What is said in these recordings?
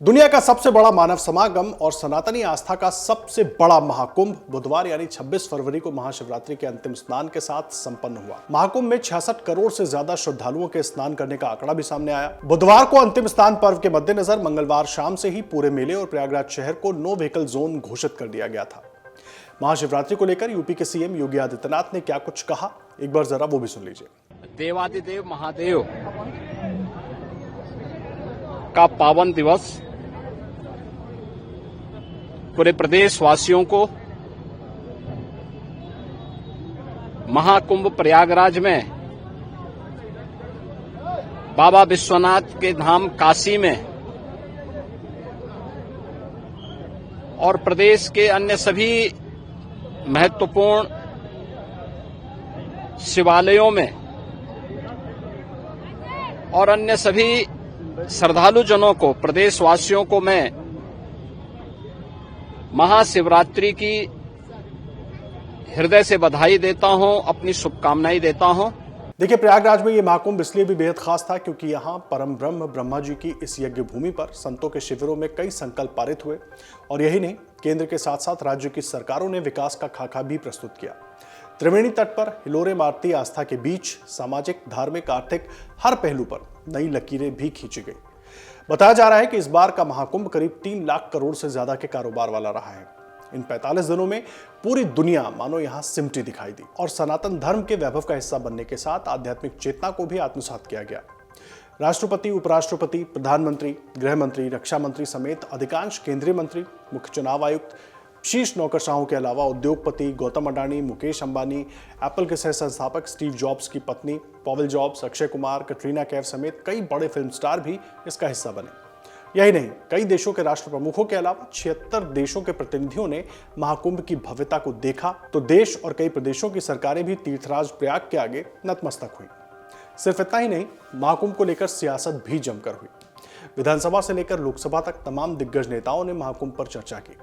दुनिया का सबसे बड़ा मानव समागम और सनातनी आस्था का सबसे बड़ा महाकुंभ बुधवार यानी 26 फरवरी को महाशिवरात्रि के अंतिम स्नान के साथ संपन्न हुआ। महाकुंभ में 66 करोड़ से ज्यादा श्रद्धालुओं के स्नान करने का आंकड़ा भी सामने आया। बुधवार को अंतिम स्नान पर्व के मद्देनजर मंगलवार शाम से ही पूरे मेले और प्रयागराज शहर को नो व्हीकल जोन घोषित कर दिया गया था। महाशिवरात्रि को लेकर यूपी के सीएम योगी आदित्यनाथ ने क्या कुछ कहा, एक बार जरा वो भी सुन लीजिए। देवादिदेव महादेव का पावन दिवस पूरे प्रदेश वासियों को महाकुंभ प्रयागराज में बाबा विश्वनाथ के धाम काशी में और प्रदेश के अन्य सभी महत्वपूर्ण शिवालयों में और अन्य सभी श्रद्धालु जनों को, प्रदेशवासियों को मैं महाशिवरात्रि की हृदय से बधाई देता हूं, अपनी शुभकामनाएं देता हूं। देखिए, प्रयागराज में ये महाकुंभ इसलिए भी बेहद खास था क्योंकि यहाँ परम ब्रह्म ब्रह्मा जी की इस यज्ञ भूमि पर संतों के शिविरों में कई संकल्प पारित हुए और यही नहीं, केंद्र के साथ साथ राज्य की सरकारों ने विकास का खाका भी प्रस्तुत किया। त्रिवेणी तट पर हिलोरे मारती आस्था के बीच सामाजिक, धार्मिक, आर्थिक हर पहलू पर नई लकीरें भी खींची गई। बताया जा रहा है कि इस बार का महाकुंभ करीब 3 लाख करोड़ से ज्यादा के कारोबार वाला रहा है। इन 45 दिनों में पूरी दुनिया मानो यहां सिमटी दिखाई दी और सनातन धर्म के वैभव का हिस्सा बनने के साथ आध्यात्मिक चेतना को भी आत्मसात किया गया। राष्ट्रपति, उपराष्ट्रपति, प्रधानमंत्री, गृह मंत्री, रक्षा मंत्री समेत अधिकांश केंद्रीय मंत्री, मुख्य चुनाव आयुक्त, शीर्ष नौकरशाहों के अलावा उद्योगपति गौतम अडानी, मुकेश अंबानी, एप्पल के सह संस्थापक स्टीव जॉब्स की पत्नी पॉवेल जॉब्स, अक्षय कुमार, कटरीना कैफ समेत कई बड़े फिल्म स्टार भी इसका हिस्सा बने। यही नहीं, कई देशों के राष्ट्र प्रमुखों के अलावा 76 देशों के प्रतिनिधियों ने महाकुंभ की भव्यता को देखा तो देश और कई प्रदेशों की सरकारें भी तीर्थराज प्रयाग के आगे नतमस्तक हुई। सिर्फ इतना ही नहीं, महाकुंभ को लेकर सियासत भी जमकर हुई। विधानसभा से लेकर लोकसभा तक तमाम दिग्गज नेताओं ने महाकुंभ पर चर्चा की।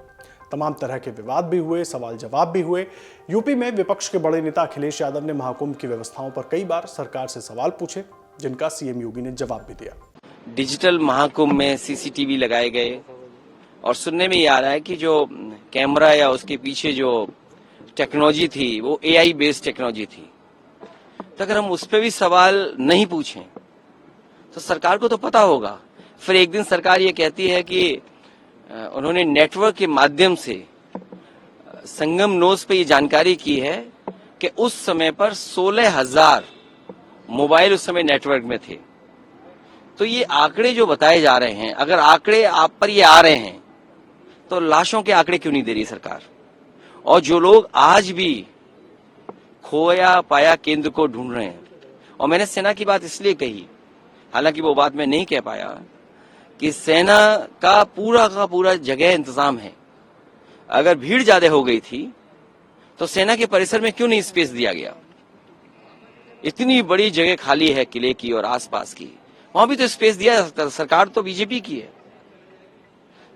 तमाम तरह के विवाद भी हुए, सवाल जवाब भी हुए। यूपी में विपक्ष के बड़े नेता अखिलेश यादव ने महाकुंभ की व्यवस्थाओं पर कई बार सरकार से सवाल पूछे, जिनका सीएम योगी ने जवाब भी दिया। डिजिटल महाकुंभ में सीसीटीवी लगाए गए और सुनने में ये आ रहा है कि जो कैमरा या उसके पीछे जो टेक्नोलॉजी थी वो एआई बेस्ड टेक्नोलॉजी थी। तो अगर हम उस पर भी सवाल नहीं पूछें तो सरकार को तो पता होगा। फिर एक दिन सरकार ये कहती है कि उन्होंने नेटवर्क के माध्यम से संगम नोज पे ये जानकारी की है कि उस समय पर 16,000 मोबाइल उस समय नेटवर्क में थे। तो ये आंकड़े जो बताए जा रहे हैं, अगर आंकड़े आप पर ये आ रहे हैं तो लाशों के आंकड़े क्यों नहीं दे रही सरकार? और जो लोग आज भी खोया पाया केंद्र को ढूंढ रहे हैं, और मैंने सेना की बात इसलिए कही, हालांकि वो बात मैं नहीं कह पाया, कि सेना का पूरा जगह इंतजाम है। अगर भीड़ ज्यादा हो गई थी तो सेना के परिसर में क्यों नहीं स्पेस दिया गया? इतनी बड़ी जगह खाली है किले की और आसपास की, वहां भी तो स्पेस दिया जा सकता था। सरकार तो बीजेपी की है।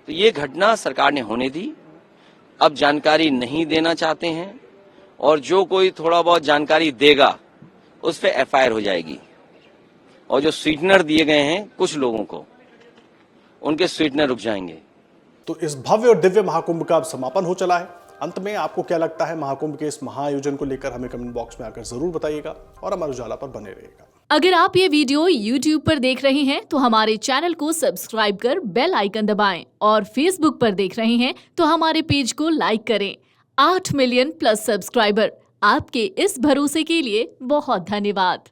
तो ये घटना सरकार ने होने दी। अब जानकारी नहीं देना चाहते हैं और जो कोई थोड़ा बहुत जानकारी देगा उस पर एफआईआर हो जाएगी। और जो स्वीटनर दिए गए हैं कुछ लोगों को, उनके स्वीटनर रुक जाएंगे। तो इस भव्य और दिव्य महाकुंभ का अब समापन हो चला है। अंत में आपको क्या लगता है महाकुंभ के इस महाआयोजन को लेकर हमें कमेंट बॉक्स में आकर जरूर बताइएगा और हमारे उजाला पर बने रहिएगा। अगर आप ये वीडियो YouTube पर देख रहे हैं तो हमारे चैनल को सब्सक्राइब कर बेल आइकन दबाएं और Facebook पर देख रहे हैं तो हमारे पेज को लाइक करें। 8 मिलियन प्लस सब्सक्राइबर, आपके इस भरोसे के लिए बहुत धन्यवाद।